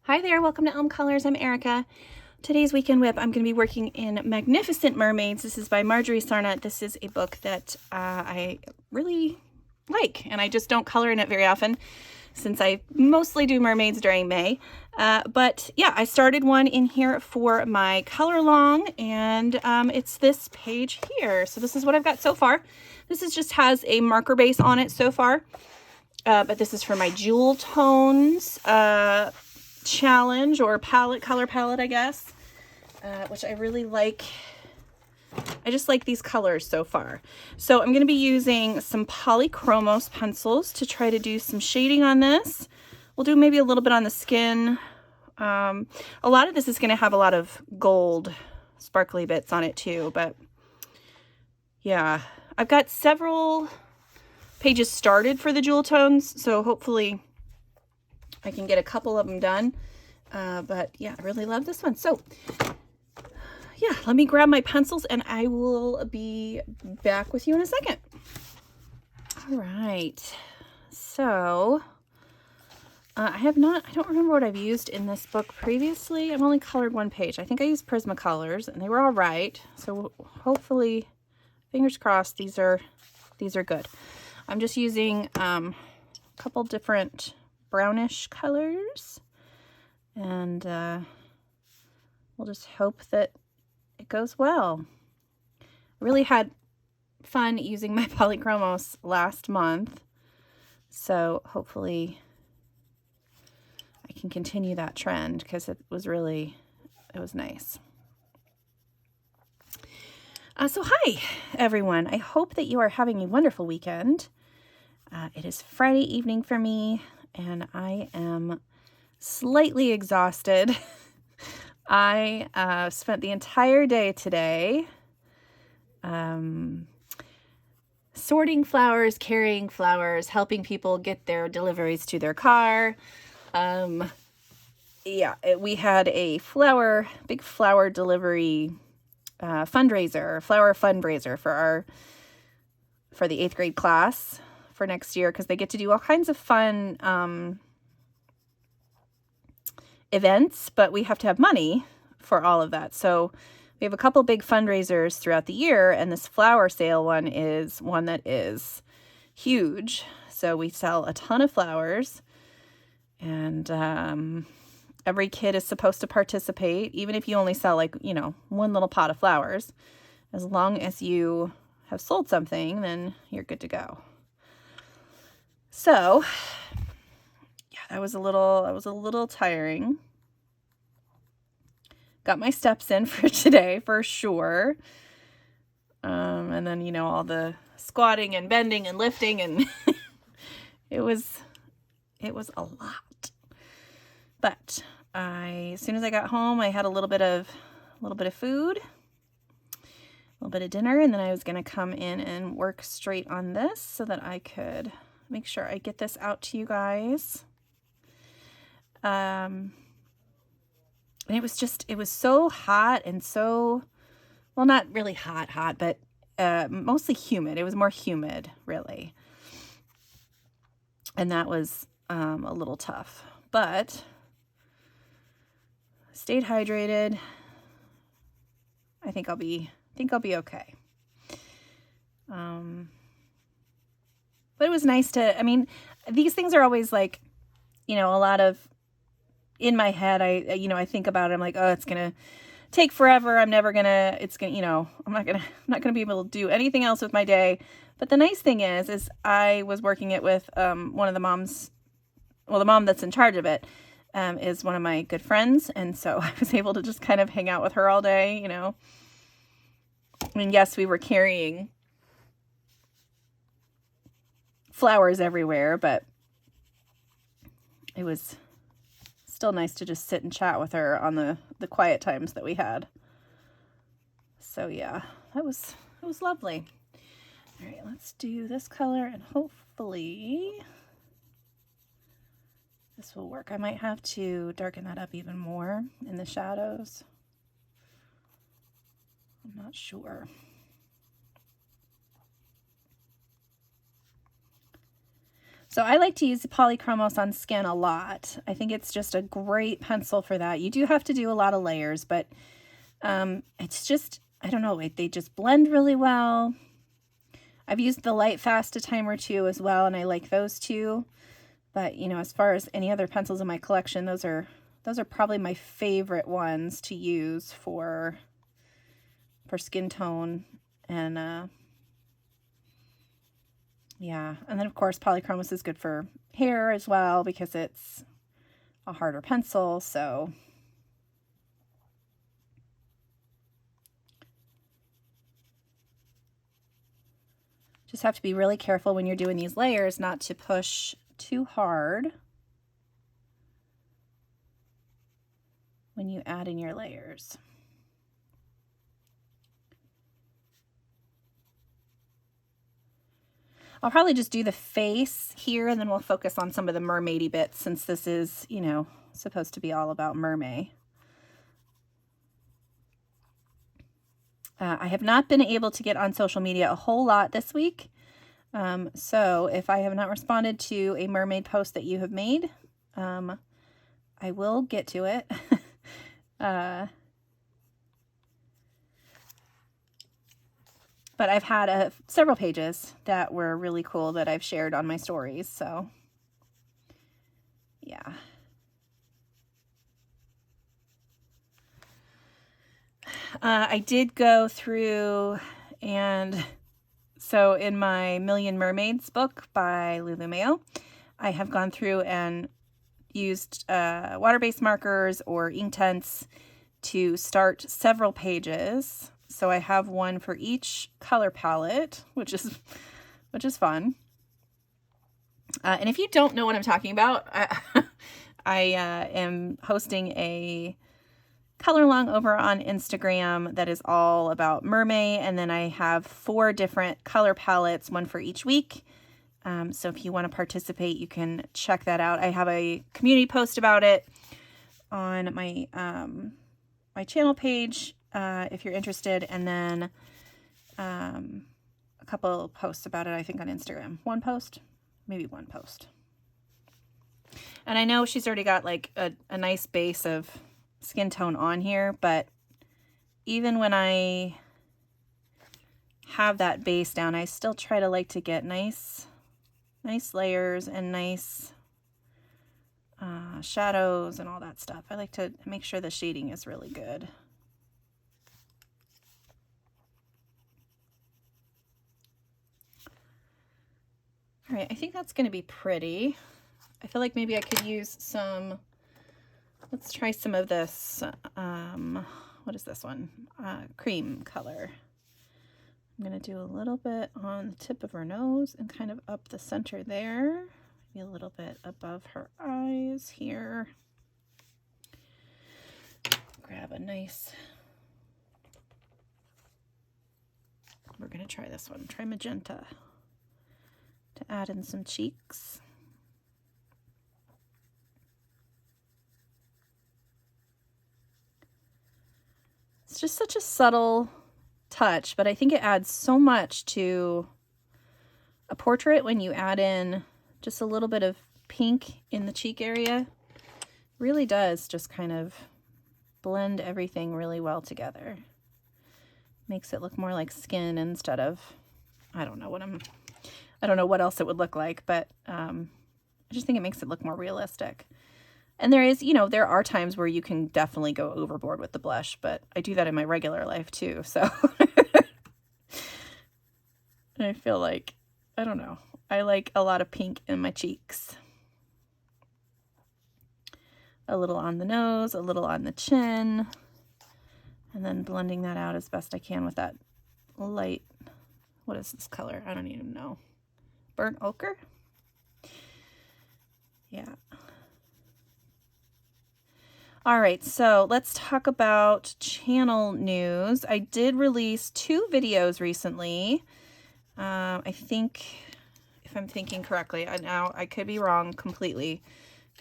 Hi there, welcome to Elm Colors. I'm Erica. Today's weekend WIP, I'm going to be working in Magnificent Mermaids. This is by Marjorie Sarnat. This is a book that I really like, and I just don't color in it very often since I mostly do mermaids during May. But yeah, I started one in here for my color along, and it's this page here. So this is what I've got so far. This is just has a marker base on it so far, but this is for my Jewel Tones challenge, or color palette, I guess, which I really like. I just like these colors so far. So I'm going to be using some polychromos pencils to try to do some shading on this. We'll do maybe a little bit on the skin. A lot of this is going to have a lot of gold sparkly bits on it too, but yeah, I've got several pages started for the Jewel Tones, so hopefully I can get a couple of them done. But yeah, I really love this one. So yeah, let me grab my pencils and I will be back with you in a second. All right. So I don't remember what I've used in this book previously. I've only colored one page. I think I used Prismacolors and they were all right. So hopefully, fingers crossed, these are good. I'm just using a couple different brownish colors, and we'll just hope that it goes well. I really had fun using my polychromos last month, so hopefully I can continue that trend because it was nice. So hi everyone, I hope that you are having a wonderful weekend. It is Friday evening for me, and I am slightly exhausted. I spent the entire day today sorting flowers, carrying flowers, helping people get their deliveries to their car. We had a big flower delivery flower fundraiser for the 8th grade class for next year, because they get to do all kinds of fun events, but we have to have money for all of that. So we have a couple big fundraisers throughout the year, and this flower sale one is one that is huge. So we sell a ton of flowers, and every kid is supposed to participate, even if you only sell one little pot of flowers. As long as you have sold something, then you're good to go. So yeah, that was a little tiring. Got my steps in for today for sure. And then, all the squatting and bending and lifting, and it was a lot. But as soon as I got home, I had a little bit of food, a little bit of dinner, and then I was going to come in and work straight on this so that I could make sure I get this out to you guys. And it was so hot, and so, well, not really hot, but mostly humid. It was more humid, really. And that was a little tough, but stayed hydrated. I think I'll be okay. But it was nice to, these things are always like, a lot of, in my head, I think about it. I'm like, oh, it's going to take forever. I'm not going to be able to do anything else with my day. But the nice thing is I was working it with one of the moms. Well, the mom that's in charge of it is one of my good friends. And so I was able to just kind of hang out with her all day, yes, we were carrying flowers everywhere, but it was still nice to just sit and chat with her on the quiet times that we had. So yeah, it was lovely. All right, let's do this color, and hopefully this will work. I might have to darken that up even more in the shadows. I'm not sure. So I like to use Polychromos on skin a lot. I think it's just a great pencil for that. You do have to do a lot of layers, but it's just, I don't know, they just blend really well. I've used the Light Fast a time or two as well, and I like those too. But, you know, as far as any other pencils in my collection, those are probably my favorite ones to use for skin tone. And yeah, and then of course Polychromos is good for hair as well because it's a harder pencil, so just have to be really careful when you're doing these layers not to push too hard when you add in your layers. I'll probably just do the face here and then we'll focus on some of the mermaidy bits since this is, you know, supposed to be all about Mermay. I have not been able to get on social media a whole lot this week. So if I have not responded to a mermaid post that you have made, I will get to it. But I've had several pages that were really cool that I've shared on my stories, so yeah. I did go through, and so in my Million Mermaids book by Lulu Mayo, I have gone through and used water-based markers or Inktense to start several pages. So I have one for each color palette, which is fun. And if you don't know what I'm talking about, I am hosting a color along over on Instagram that is all about Mermay, and then I have 4 different color palettes, one for each week. So if you want to participate, you can check that out. I have a community post about it on my my channel page if you're interested, and then a couple posts about it, I think, on Instagram. One post, maybe one post. And I know she's already got like a nice base of skin tone on here, but even when I have that base down, I still try to like to get nice layers and nice shadows and all that stuff. I like to make sure the shading is really good. All right, I think that's going to be pretty. I feel like maybe I could use some, let's try some of this, what is this one? Cream color. I'm going to do a little bit on the tip of her nose and kind of up the center there. Maybe a little bit above her eyes here. Grab a nice, we're going to try this one, try magenta, to add in some cheeks. It's just such a subtle touch, but I think it adds so much to a portrait when you add in just a little bit of pink in the cheek area. It really does just kind of blend everything really well together. Makes it look more like skin instead of, I don't know what else it would look like, but I just think it makes it look more realistic. And there is, you know, there are times where you can definitely go overboard with the blush, but I do that in my regular life too, so. And I feel like, I don't know, I like a lot of pink in my cheeks. A little on the nose, a little on the chin, and then blending that out as best I can with that light, what is this color? I don't even know. Burnt ochre? Yeah. All right, so let's talk about channel news. I did release 2 videos recently. I think, if I'm thinking correctly, now I could be wrong completely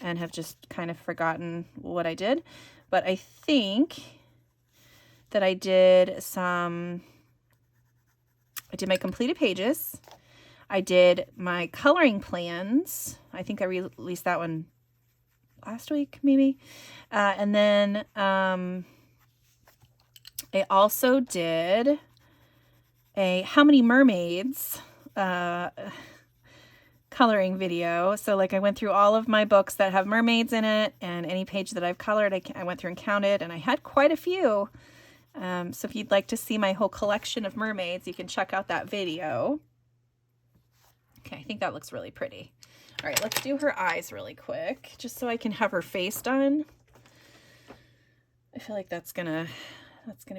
and have just kind of forgotten what I did, but I think that I did my completed pages. I did my coloring plans. I think I released that one last week, maybe. And then I also did a How Many Mermaids coloring video. So like I went through all of my books that have mermaids in it, and any page that I've colored, I went through and counted, and I had quite a few. So if you'd like to see my whole collection of mermaids, you can check out that video. Okay, I think that looks really pretty. All right, let's do her eyes really quick, just so I can have her face done. I feel like that's gonna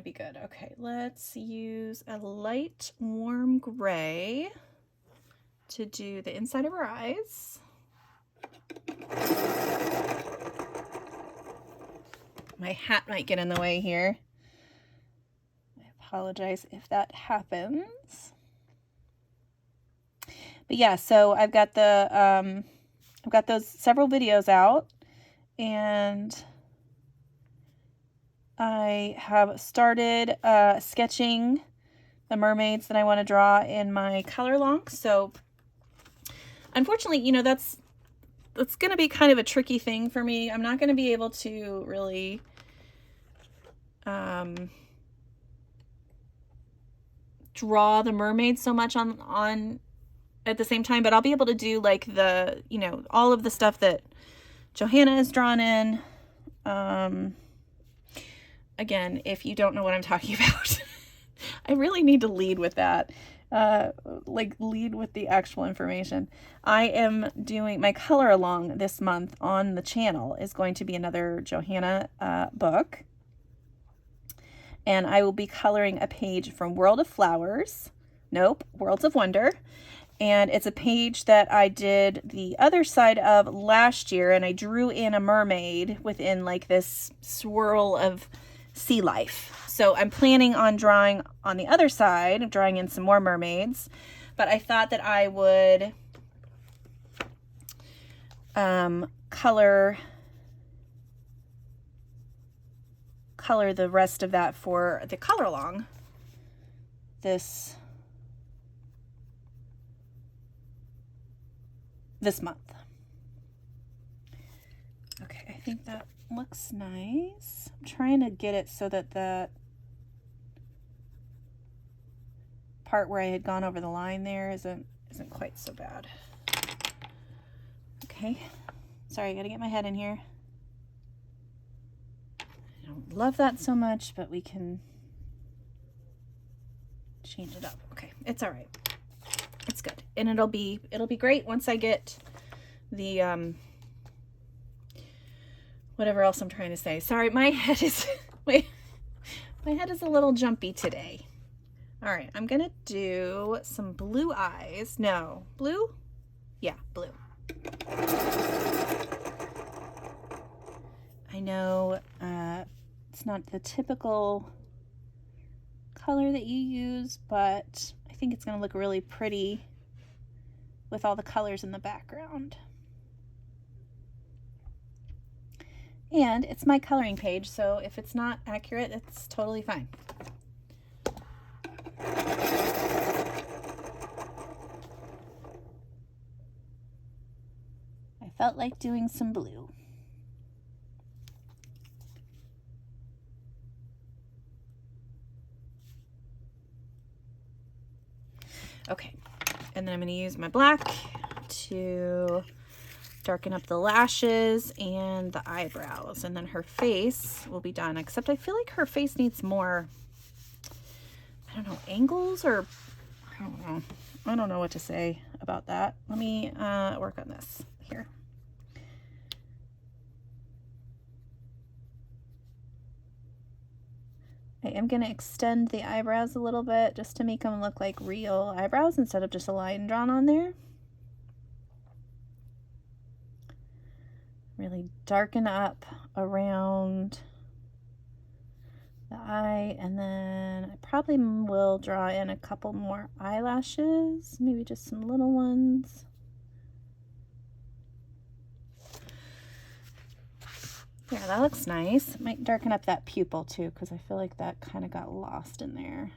be good. Okay, let's use a light warm gray to do the inside of her eyes. My hat might get in the way here. I apologize if that happens. But yeah, so I've got those several videos out, and I have started sketching the mermaids that I want to draw in my color along. So unfortunately, you know, that's going to be kind of a tricky thing for me. I'm not going to be able to really draw the mermaids so much on at the same time, but I'll be able to do like the, you know, all of the stuff that Johanna is drawn in. Again, if you don't know what I'm talking about, I really need to lead with that. Like lead with the actual information. I am doing my color along this month on the channel is going to be another Johanna book. And I will be coloring a page from World of Flowers. Nope, Worlds of Wonder. And it's a page that I did the other side of last year, and I drew in a mermaid within like this swirl of sea life. So I'm planning on drawing on the other side, drawing in some more mermaids, but I thought that I would color the rest of that for the color along this month. Okay, I think that looks nice. I'm trying to get it so that that part where I had gone over the line there isn't quite so bad. Okay, sorry, I gotta get my head in here. I don't love that so much, but we can change it up. Okay, it's all right. It's good, and it'll be great once I get the whatever else I'm trying to say. Sorry, my head is my head is a little jumpy today. All right, I'm gonna do some blue eyes. No, blue? Yeah, blue. I know it's not the typical color that you use, but I think it's gonna look really pretty with all the colors in the background. And it's my coloring page, so if it's not accurate, it's totally fine. I felt like doing some blue. Okay, and then I'm going to use my black to darken up the lashes and the eyebrows, and then her face will be done, except I feel like her face needs more, I don't know, angles, or I don't know what to say about that. Let me work on this here. I am going to extend the eyebrows a little bit just to make them look like real eyebrows instead of just a line drawn on there. Really darken up around the eye, and then I probably will draw in a couple more eyelashes, maybe just some little ones. Yeah, that looks nice. Might darken up that pupil too, because I feel like that kind of got lost in there.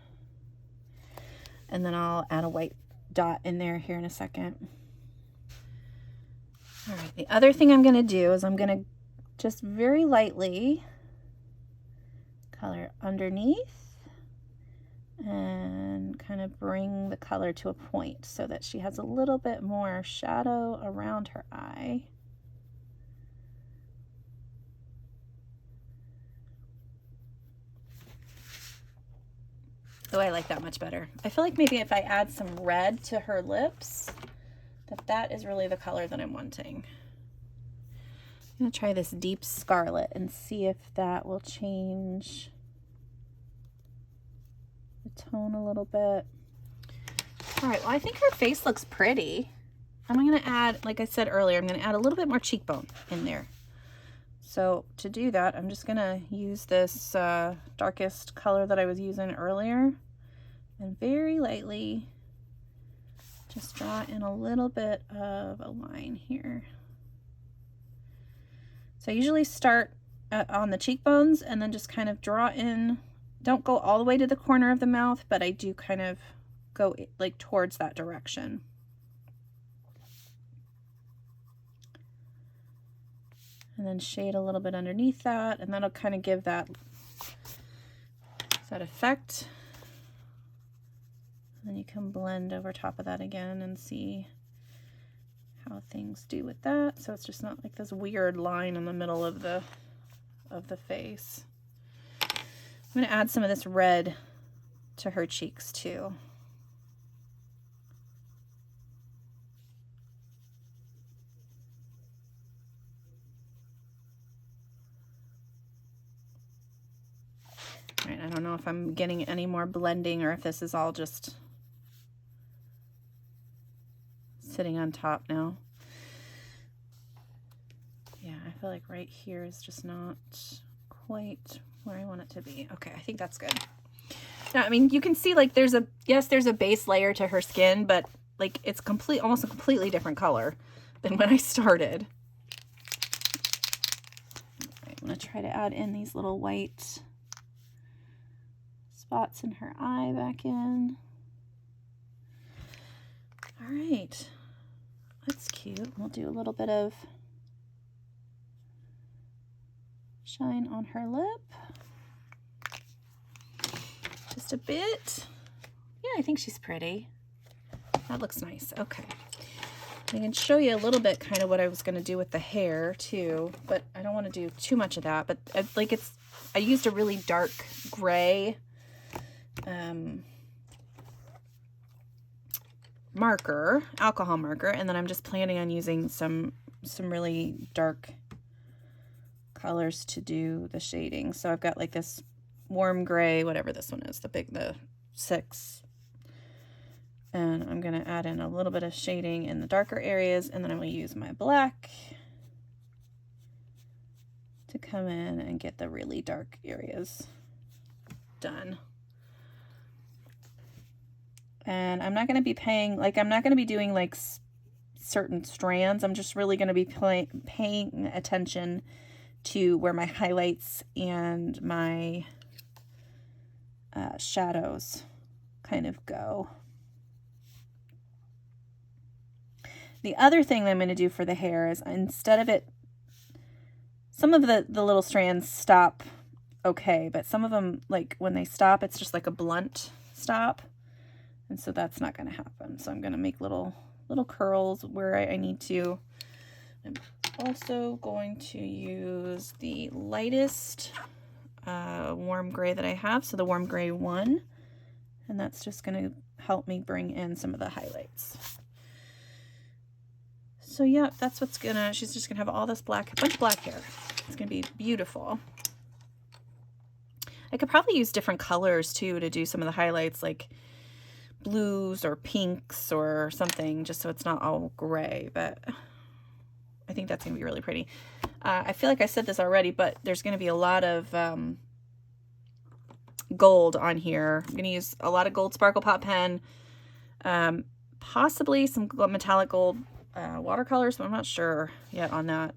And then I'll add a white dot in there here in a second. All right, the other thing I'm going to do is I'm going to just very lightly color underneath and kind of bring the color to a point so that she has a little bit more shadow around her eye. Oh, I like that much better. I feel like maybe if I add some red to her lips, that is really the color that I'm wanting. I'm gonna try this deep scarlet and see if that will change the tone a little bit. All right, well, I think her face looks pretty. I'm gonna add, like I said earlier, I'm gonna add a little bit more cheekbone in there. So to do that, I'm just gonna use this darkest color that I was using earlier and very lightly just draw in a little bit of a line here. So I usually start on the cheekbones and then just kind of draw in. Don't go all the way to the corner of the mouth, but I do kind of go like towards that direction. And then shade a little bit underneath that, and that'll kind of give that effect. And then you can blend over top of that again and see how things do with that. So it's just not like this weird line in the middle of the face. I'm going to add some of this red to her cheeks too. All right, I don't know if I'm getting any more blending or if this is all just sitting on top now. Yeah, I feel like right here is just not quite where I want it to be. Okay, I think that's good. Now, I mean, you can see like there's a base layer to her skin, but like it's almost a completely different color than when I started. All right, I'm gonna try to add in these little white spots in her eye back in. All right, that's cute. We'll do a little bit of shine on her lip. Just a bit. Yeah, I think she's pretty. That looks nice. Okay. I can show you a little bit kind of what I was going to do with the hair too, but I don't want to do too much of that. But I used a really dark gray marker, alcohol marker, and then I'm just planning on using some really dark colors to do the shading. So I've got like this warm gray, whatever this one is, the 6, and I'm going to add in a little bit of shading in the darker areas, and then I'm going to use my black to come in and get the really dark areas done. And I'm not going to be I'm not going to be doing like certain strands. I'm just really going to be paying attention to where my highlights and my shadows kind of go. The other thing that I'm going to do for the hair is instead of it, some of the little strands stop okay, but some of them, like when they stop, it's just like a blunt stop. And so that's not going to happen. So I'm going to make little curls where I need to. I'm also going to use the lightest warm gray that I have, so the warm gray 1, and that's just going to help me bring in some of the highlights. So yeah, that's what's she's just gonna have all this bunch of black hair. It's gonna be beautiful. I could probably use different colors too to do some of the highlights, like blues or pinks or something, just so it's not all gray, but I think that's gonna be really pretty. I feel like I said this already, but there's gonna be a lot of gold on here. I'm gonna use a lot of gold Sparkle Pot pen, possibly some metallic gold watercolors, but I'm not sure yet on that.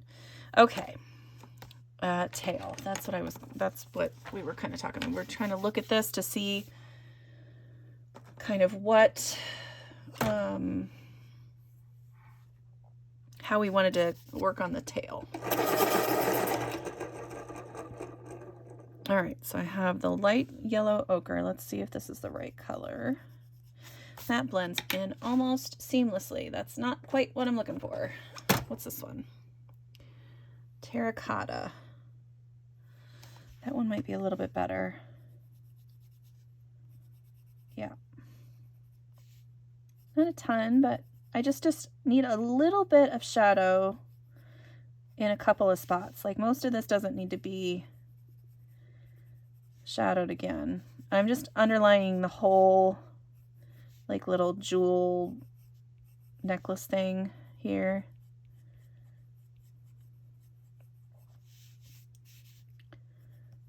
Okay, tail. That's what we were kind of talking about. We're trying to look at this to see kind of what how we wanted to work on the tail. All right, so I have the light yellow ochre. Let's see if this is the right color. That blends in almost seamlessly. That's not quite what I'm looking for. What's this one? Terracotta. That one might be a little bit better. Yeah. Not a ton, but I just need a little bit of shadow in a couple of spots. Like most of this doesn't need to be shadowed again. I'm just underlining the whole like little jewel necklace thing here.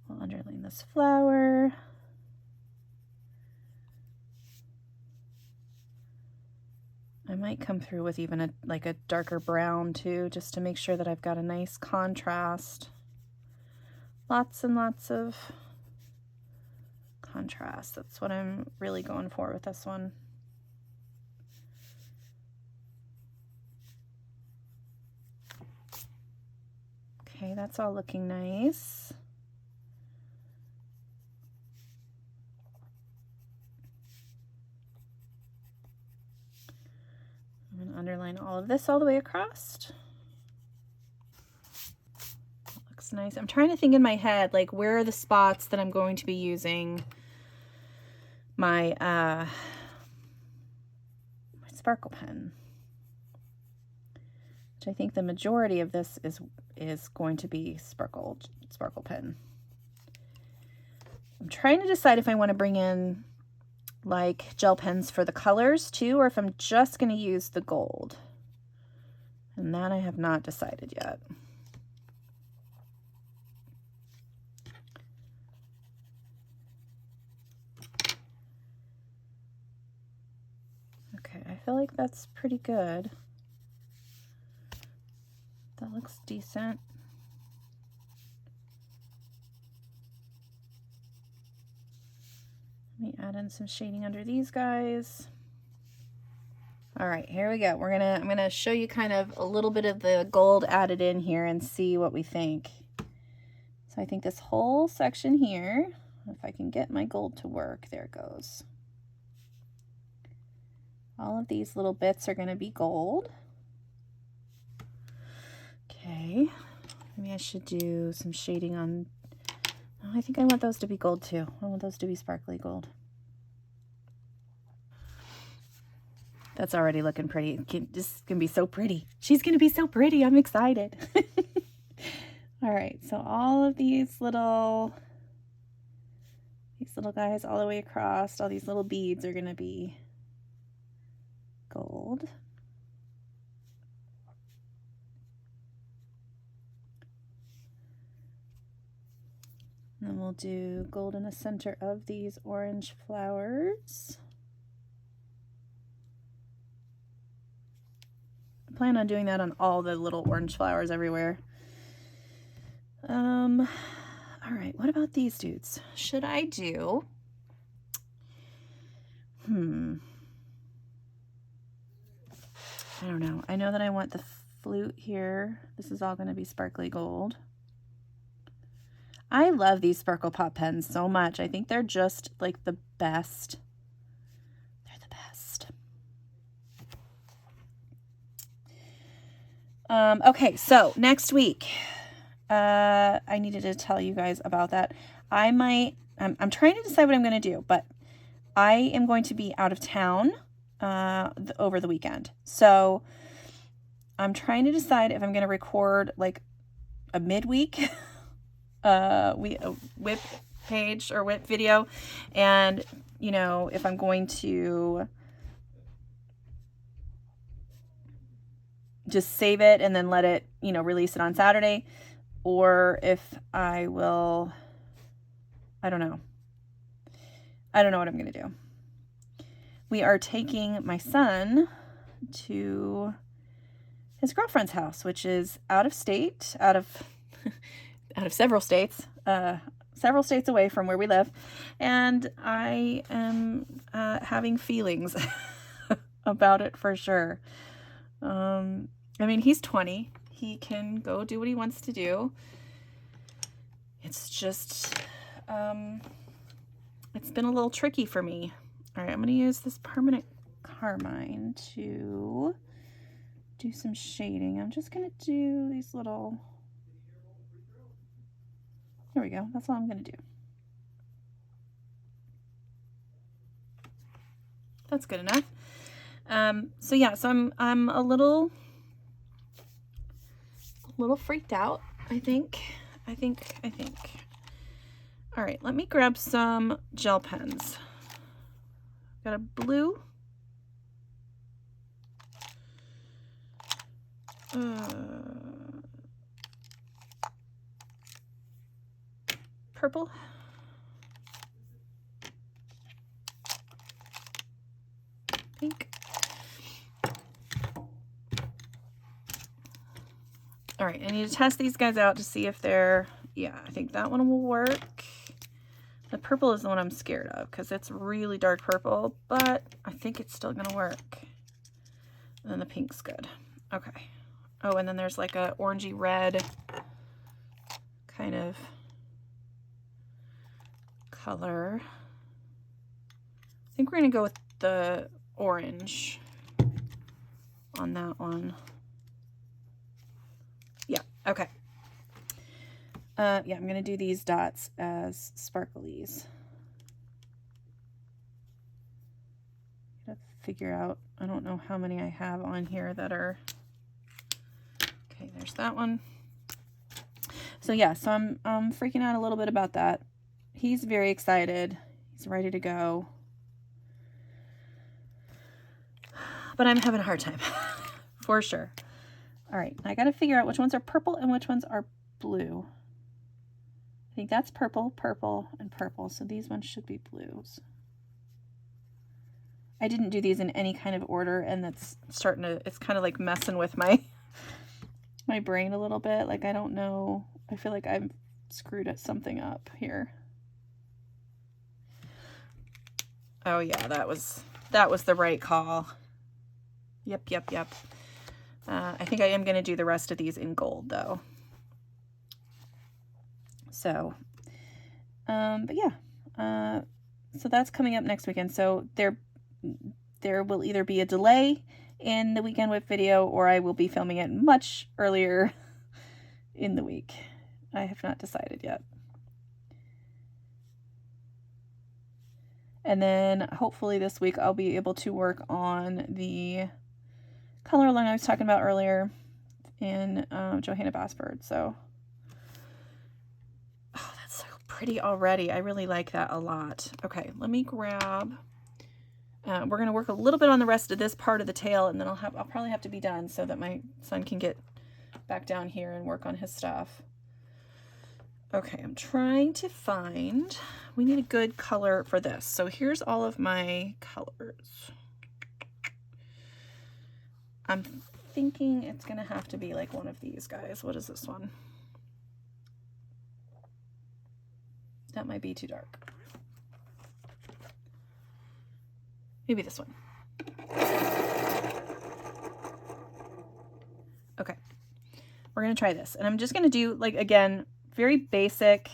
I'll underline this flower. I might come through with even like a darker brown too, just to make sure that I've got a nice contrast. Lots and lots of contrast. That's what I'm really going for with this one. Okay, that's all looking nice. I'm going to underline all of this all the way across. That looks nice. I'm trying to think in my head, like, where are the spots that I'm going to be using my, my sparkle pen. Which I think the majority of this is going to be sparkle pen. I'm trying to decide if I want to bring in like gel pens for the colors too, or if I'm just going to use the gold. And that I have not decided yet. Okay, I feel like that's pretty good. That looks decent. Let me add in some shading under these guys. All right, here we go. I'm gonna show you kind of a little bit of the gold added in here and see what we think. So I think this whole section here, if I can get my gold to work, there it goes. All of these little bits are gonna be gold. Okay, maybe I should do some shading on, oh, I think I want those to be gold too. I want those to be sparkly gold. That's already looking pretty. This is gonna be so pretty. She's gonna be so pretty. I'm excited. All right, so all of these little guys all the way across, all these little beads are gonna be gold. And then we'll do gold in the center of these orange flowers. I plan on doing that on all the little orange flowers everywhere. All right, what about these dudes? Should I do, I don't know. I know that I want the flute here. This is all going to be sparkly gold. I love these Sparkle Pop pens so much. I think they're just like the best. They're the best. Okay, so next week, I needed to tell you guys about that. I'm trying to decide what I'm going to do, but I am going to be out of town over the weekend. So I'm trying to decide if I'm going to record like a midweek WIP page or WIP video, and you know, if I'm going to just save it and then let it, you know, release it on Saturday, or if I will, I don't know what I'm gonna do. We are taking my son to his girlfriend's house, which is out of state, out of several states away from where we live. And I am having feelings about it for sure. I mean, he's 20. He can go do what he wants to do. It's just, it's been a little tricky for me. All right, I'm going to use this permanent carmine to do some shading. I'm just going to do these little, there we go. That's all I'm going to do. That's good enough. So yeah, so I'm a little freaked out, I think. All right, let me grab some gel pens. Got a blue. Purple. Pink. All right, I need to test these guys out to see if they're, yeah, I think that one will work. The purple is the one I'm scared of because it's really dark purple, but I think it's still gonna work. And then the pink's good. Okay. Oh, and then there's like a orangey red kind of color. I think we're gonna go with the orange on that one. Yeah, okay. Yeah, I'm gonna do these dots as sparklies. Gotta figure out, I don't know how many I have on here that are, okay, there's that one. So yeah, so I'm freaking out a little bit about that. He's very excited. He's ready to go. But I'm having a hard time, for sure. All right, I gotta figure out which ones are purple and which ones are blue. I think that's purple, purple, and purple, so these ones should be blues. I didn't do these in any kind of order, and that's starting to, it's kind of like messing with my brain a little bit. Like, I don't know, I feel like I've screwed something up here. Oh yeah, that was the right call. Yep. I think I am going to do the rest of these in gold though. So, but yeah, so that's coming up next weekend. So there will either be a delay in the weekend WIP video, or I will be filming it much earlier in the week. I have not decided yet. And then hopefully this week I'll be able to work on the color line I was talking about earlier in Johanna Basford. So, oh, that's so pretty already. I really like that a lot. Okay, let me grab, we're gonna work a little bit on the rest of this part of the tail, and then I'll probably have to be done so that my son can get back down here and work on his stuff. Okay, I'm trying to find, we need a good color for this. So here's all of my colors. I'm thinking it's gonna have to be like one of these guys. What is this one? That might be too dark. Maybe this one. Okay, we're gonna try this. And I'm just gonna do, like, again, very basic.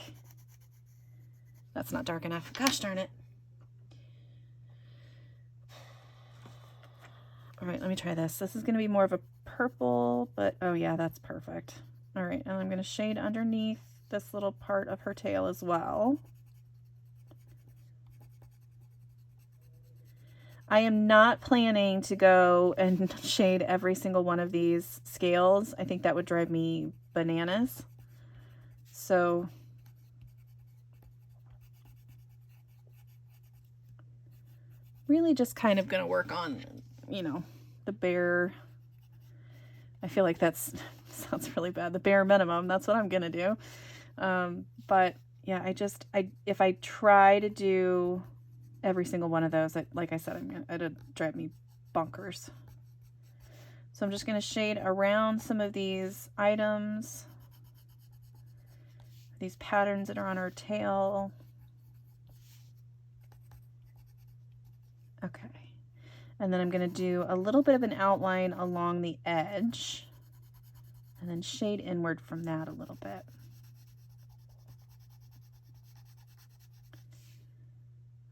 That's not dark enough. Gosh darn it. All right, let me try this. This is going to be more of a purple, but oh yeah, that's perfect. All right, and I'm going to shade underneath this little part of her tail as well. I am not planning to go and shade every single one of these scales. I think that would drive me bananas. So really just kind of going to work on, you know, the bare, I feel like that's, sounds really bad, the bare minimum. That's what I'm going to do. But yeah, if I try to do every single one of those, like I said, it'd drive me bonkers. So I'm just going to shade around some of these items, these patterns that are on her tail. Okay. And then I'm going to do a little bit of an outline along the edge and then shade inward from that a little bit.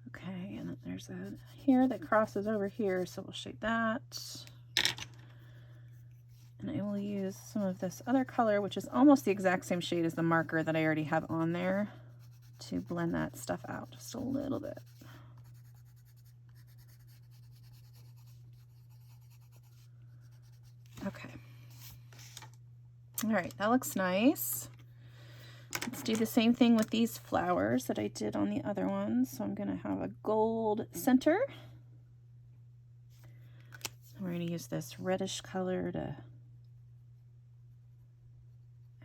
Okay, and then there's a hair that crosses over here, so we'll shade that. And I will use some of this other color, which is almost the exact same shade as the marker that I already have on there, to blend that stuff out just a little bit. Okay. All right, that looks nice. Let's do the same thing with these flowers that I did on the other ones. So I'm going to have a gold center. And we're going to use this reddish color to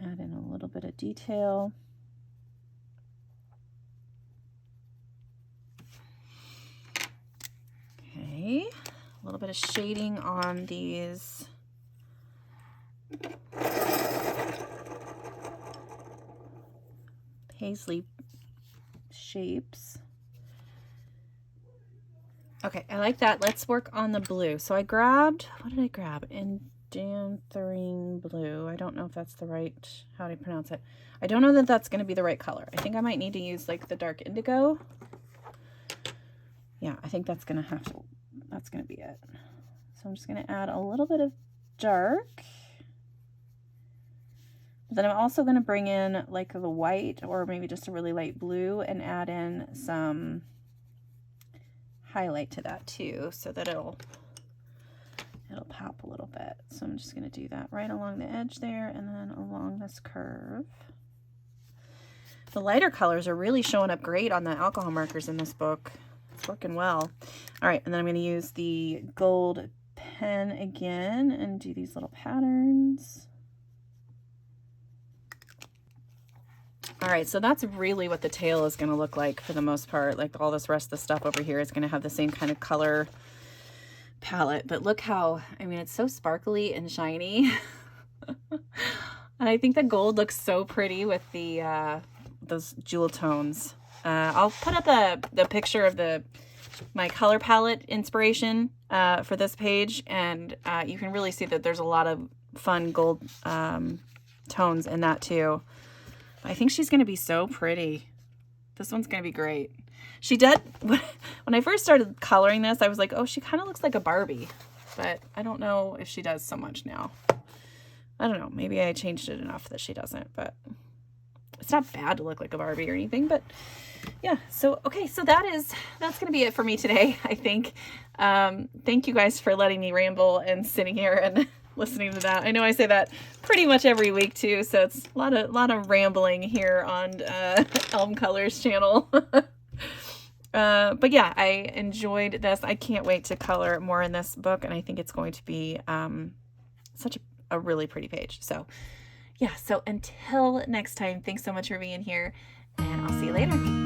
add in a little bit of detail. Okay, a little bit of shading on these paisley shapes. Okay, I like that. Let's work on the blue. So I grabbed, what did I grab? Indanthrine blue. I don't know if that's the right, how do I pronounce it? I don't know that that's going to be the right color. I think I might need to use like the dark indigo. Yeah, I think that's going to have to, that's going to be it. So I'm just going to add a little bit of dark. Then I'm also going to bring in like the white or maybe just a really light blue and add in some highlight to that too, so that it'll pop a little bit. So I'm just going to do that right along the edge there and then along this curve. The lighter colors are really showing up great on the alcohol markers in this book. It's working well. All right, and then I'm going to use the gold pen again and do these little patterns. All right, so that's really what the tail is going to look like for the most part. Like all this rest of the stuff over here is going to have the same kind of color palette. But look how, I mean, it's so sparkly and shiny. And I think the gold looks so pretty with the those jewel tones. I'll put up the picture of my color palette inspiration for this page, and you can really see that there's a lot of fun gold tones in that too. I think she's going to be so pretty. This one's going to be great. She did, when I first started coloring this, I was like, oh, she kind of looks like a Barbie, but I don't know if she does so much now. I don't know. Maybe I changed it enough that she doesn't, but it's not bad to look like a Barbie or anything, but yeah. So, okay. So that's going to be it for me today, I think. Thank you guys for letting me ramble and sitting here and listening to that. I know I say that pretty much every week too, so it's a lot of rambling here on Elm Colors channel. But yeah, I enjoyed this. I can't wait to color more in this book, and I think it's going to be such a really pretty page. So yeah, so until next time, thanks so much for being here, and I'll see you later.